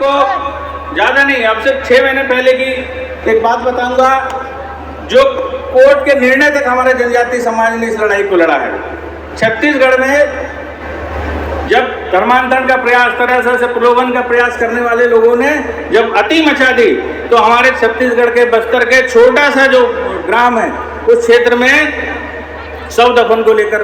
आपको ज़्यादा नहीं, अब से 6 महीने पहले की एक बात बताऊंगा। जो कोर्ट के निर्णय तक हमारे जनजातीय समाज ने इस लड़ाई को लड़ा है। छत्तीसगढ़ में जब धर्मांतरण का प्रयास, तरह से प्रलोभन का प्रयास करने वाले लोगों ने जब अति मचा दी, तो हमारे छत्तीसगढ़ के बस्तर के छोटा सा जो ग्राम है उस क्षेत्र में शव दफन को लेकर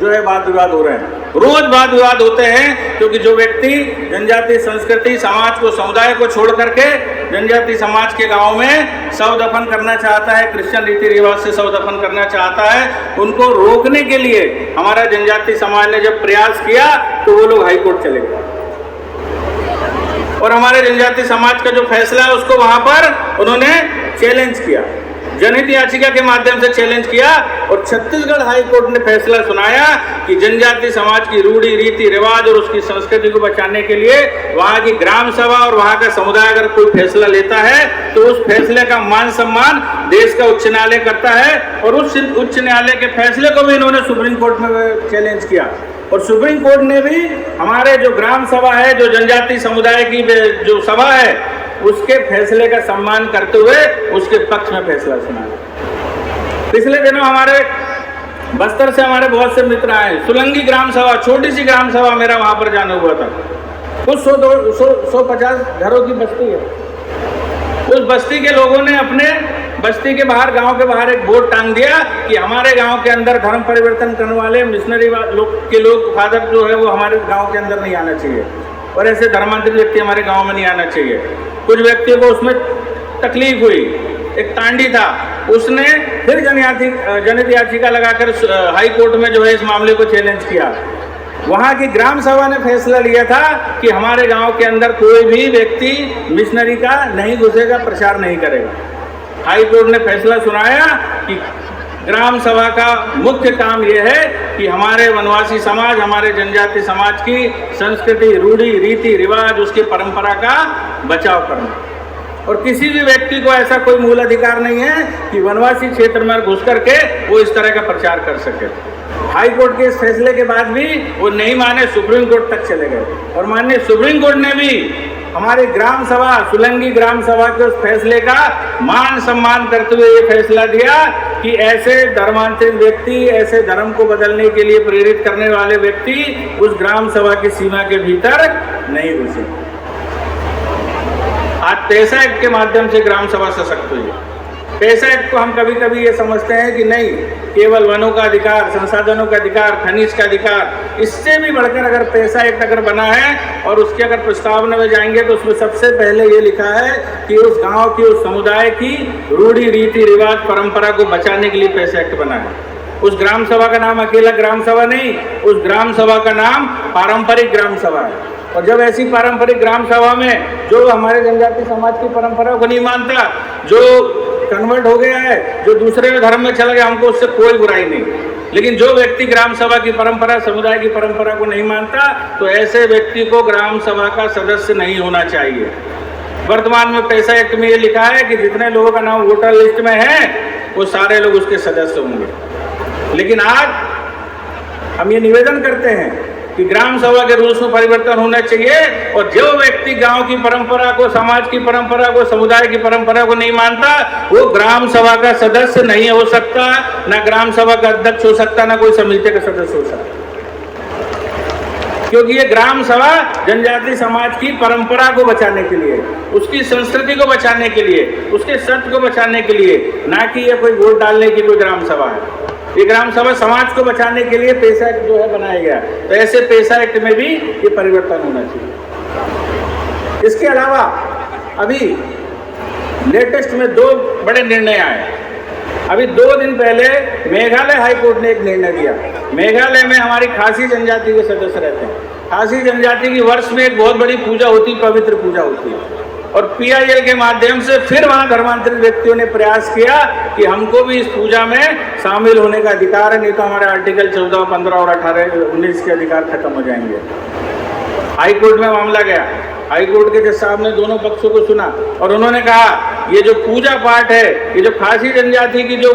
जो है वाद विवाद हो रहे हैं। रोज वाद विवाद होते हैं, क्योंकि जो व्यक्ति जनजातीय संस्कृति समाज को, समुदाय को छोड़ करके जनजातीय समाज के गांव में शव दफन करना चाहता है, क्रिश्चियन रीति रिवाज से शव दफन करना चाहता है, उनको रोकने के लिए हमारा जनजातीय समाज ने जब प्रयास किया तो वो लोग हाईकोर्ट चले गए और हमारे जनजातीय समाज का जो फैसला है उसको वहां पर उन्होंने चैलेंज किया, जनहित याचिका के माध्यम से चैलेंज किया। और छत्तीसगढ़ हाई कोर्ट ने फैसला सुनाया कि जनजातीय समाज की रूढ़ी रीति रिवाज और उसकी संस्कृति को बचाने के लिए वहां की ग्राम सभा और वहां का समुदाय अगर कोई फैसला लेता है तो उस फैसले का मान सम्मान देश का उच्च न्यायालय करता है। और उस उच्च न्यायालय के फैसले को भी इन्होंने सुप्रीम कोर्ट में चैलेंज किया और सुप्रीम कोर्ट ने भी हमारे जो ग्राम सभा है, जो जनजातीय समुदाय की जो सभा है, उसके फैसले का सम्मान करते हुए उसके पक्ष में फैसला सुनाया। पिछले दिनों हमारे बस्तर से हमारे बहुत से मित्र आए। सुलंगी ग्राम सभा, छोटी सी ग्राम सभा, मेरा वहां पर जाना हुआ था। कुछ 150 घरों की बस्ती है। उस बस्ती के लोगों ने अपने बस्ती के बाहर, गांव के बाहर एक बोर्ड टांग दिया कि हमारे गांव के अंदर धर्म परिवर्तन करने वाले मिशनरी लोग फादर जो है वो हमारे गांव के अंदर नहीं आना चाहिए और ऐसे धर्मांतरित व्यक्ति हमारे गांव में नहीं आना चाहिए। कुछ व्यक्तियों को उसमें तकलीफ हुई। एक तांडी था, उसने फिर जनहित याचिका लगाकर हाई कोर्ट में जो है इस मामले को चैलेंज किया। वहां की ग्राम सभा ने फैसला लिया था कि हमारे गांव के अंदर कोई भी व्यक्ति मिशनरी का नहीं घुसेगा, प्रचार नहीं करेगा। हाई कोर्ट ने फैसला सुनाया कि ग्राम सभा का मुख्य काम यह है कि हमारे वनवासी समाज, हमारे जनजातीय समाज की संस्कृति, रूढ़ी रीति रिवाज, उसकी परंपरा का बचाव करना। और किसी भी व्यक्ति को ऐसा कोई मूल अधिकार नहीं है कि वनवासी क्षेत्र में घुस करके वो इस तरह का प्रचार कर सके। हाई कोर्ट के इस फैसले के बाद भी वो नहीं माने, सुप्रीम कोर्ट तक चले गए और माननीय सुप्रीम कोर्ट ने भी हमारे ग्राम सभा, सुलंगी ग्राम सभा के उस फैसले का मान सम्मान करते हुए ये फैसला दिया कि ऐसे धर्मांतरित व्यक्ति, ऐसे धर्म को बदलने के लिए प्रेरित करने वाले व्यक्ति उस ग्राम सभा की सीमा के भीतर नहीं घुसे। आज पैसा एक्ट के माध्यम से ग्राम सभा सशक्त हुई है। पैसा एक्ट को हम कभी कभी ये समझते हैं कि नहीं, केवल वनों का अधिकार, संसाधनों का अधिकार, खनिज का अधिकार, इससे भी बढ़कर अगर पैसा एक्ट अगर बना है और उसके अगर प्रस्तावना में जाएंगे तो उसमें सबसे पहले ये लिखा है कि उस गांव की, उस समुदाय की रूढ़ी रीति रिवाज परंपरा को बचाने के लिए पैसा एक्ट बना है। उस ग्राम सभा का नाम अकेला ग्राम सभा नहीं, उस ग्राम सभा का नाम पारंपरिक ग्राम सभा है। और जब ऐसी पारंपरिक ग्राम सभा में जो हमारे जनजातीय समाज की परंपरा को नहीं मानता, जो कन्वर्ट हो गया है, जो दूसरे धर्म में चला गया, हमको उससे कोई बुराई नहीं। लेकिन जो व्यक्ति ग्राम सभा की परंपरा, समुदाय की परंपरा को नहीं मानता, तो ऐसे व्यक्ति को ग्राम सभा का सदस्य नहीं होना चाहिए। वर्तमान में पैसा एक्ट में ये लिखा है कि जितने लोगों का नाम वोटर लिस्ट में है वो सारे लोग उसके सदस्य होंगे। लेकिन आज हम ये निवेदन करते हैं कि ग्राम सभा के रूल्स में परिवर्तन होना चाहिए और जो व्यक्ति गांव की परंपरा को, समाज की परंपरा को, समुदाय की परंपरा को नहीं मानता, वो ग्राम सभा का सदस्य नहीं हो सकता, ना ग्राम सभा का अध्यक्ष हो सकता, ना कोई समिति का सदस्य हो सकता। क्योंकि ये ग्राम सभा जनजातीय समाज की परंपरा को बचाने के लिए, उसकी संस्कृति को बचाने के लिए, उसके सत्य को बचाने के लिए, ना कि ये कोई वोट डालने की कोई ग्राम सभा है। ये ग्राम सभा समाज को बचाने के लिए पैसा एक्ट जो है बनाया गया। तो ऐसे पैसा एक्ट में भी ये परिवर्तन होना चाहिए। इसके अलावा अभी लेटेस्ट में 2 बड़े निर्णय आए। अभी 2 दिन पहले मेघालय हाई कोर्ट ने एक निर्णय दिया। मेघालय में हमारी खासी जनजाति के सदस्य रहते हैं। खासी जनजाति की वर्ष में एक बहुत बड़ी पूजा होती, पवित्र पूजा होती है। और PIL के माध्यम से फिर वहां धर्मांतरित व्यक्तियों ने प्रयास किया कि हमको भी इस पूजा में शामिल होने का अधिकार है, नहीं तो हमारे आर्टिकल 14, 15 और 18, 19 के अधिकार खत्म हो जाएंगे। हाई कोर्ट में मामला गया। हाईकोर्ट के जज साहब ने दोनों पक्षों को सुना और उन्होंने कहा ये जो पूजा पाठ है, ये जो खासी जनजाति की जो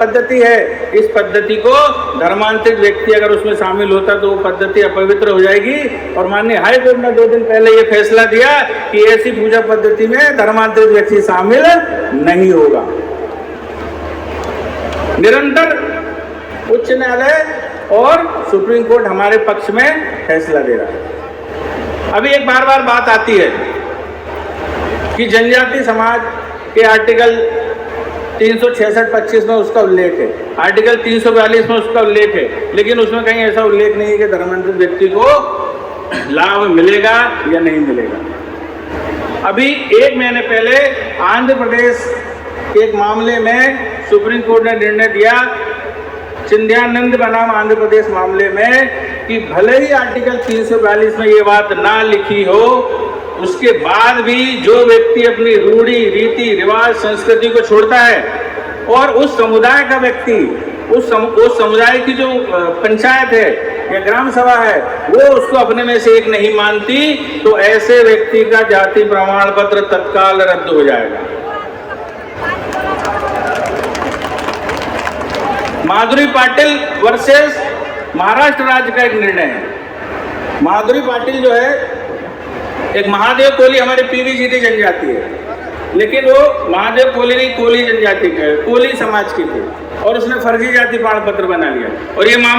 पद्धति है, इस पद्धति को धर्मांतरित व्यक्ति अगर उसमें शामिल होता तो वो पद्धति अपवित्र हो जाएगी। और माननीय हाईकोर्ट ने 2 दिन पहले ये फैसला दिया कि ऐसी पूजा पद्धति में धर्मांतरित व्यक्ति शामिल नहीं होगा। निरंतर उच्च न्यायालय और सुप्रीम कोर्ट हमारे पक्ष में फैसला दे रहा है। अभी एक बार बार बात आती है कि जनजाति समाज के आर्टिकल 366-25 में उसका उल्लेख है, आर्टिकल 342 में उसका उल्लेख है, लेकिन उसमें कहीं ऐसा उल्लेख नहीं है कि धर्मांतरित व्यक्ति को लाभ मिलेगा या नहीं मिलेगा। अभी 1 महीने पहले आंध्र प्रदेश के एक मामले में सुप्रीम कोर्ट ने निर्णय दिया, चिंध्यानंद बनाम आंध्र प्रदेश मामले में, कि भले ही आर्टिकल 342 में ये बात ना लिखी हो, उसके बाद भी जो व्यक्ति अपनी रूढ़ी रीति रिवाज संस्कृति को छोड़ता है और उस समुदाय का व्यक्ति, उस समुदाय की जो पंचायत है या ग्राम सभा है वो उसको अपने में से एक नहीं मानती, तो ऐसे व्यक्ति का जाति प्रमाण पत्र तत्काल रद्द हो जाएगा। माधुरी पाटिल वर्सेस महाराष्ट्र राज्य का एक निर्णय है। माधुरी पाटिल जो है एक महादेव कोली, हमारे पीवी जनजाति है, लेकिन वो महादेव कोली नहीं, कोली जनजाति का है, कोली समाज की थी, और उसने फर्जी जाति प्रमाण पत्र बना लिया और ये मामला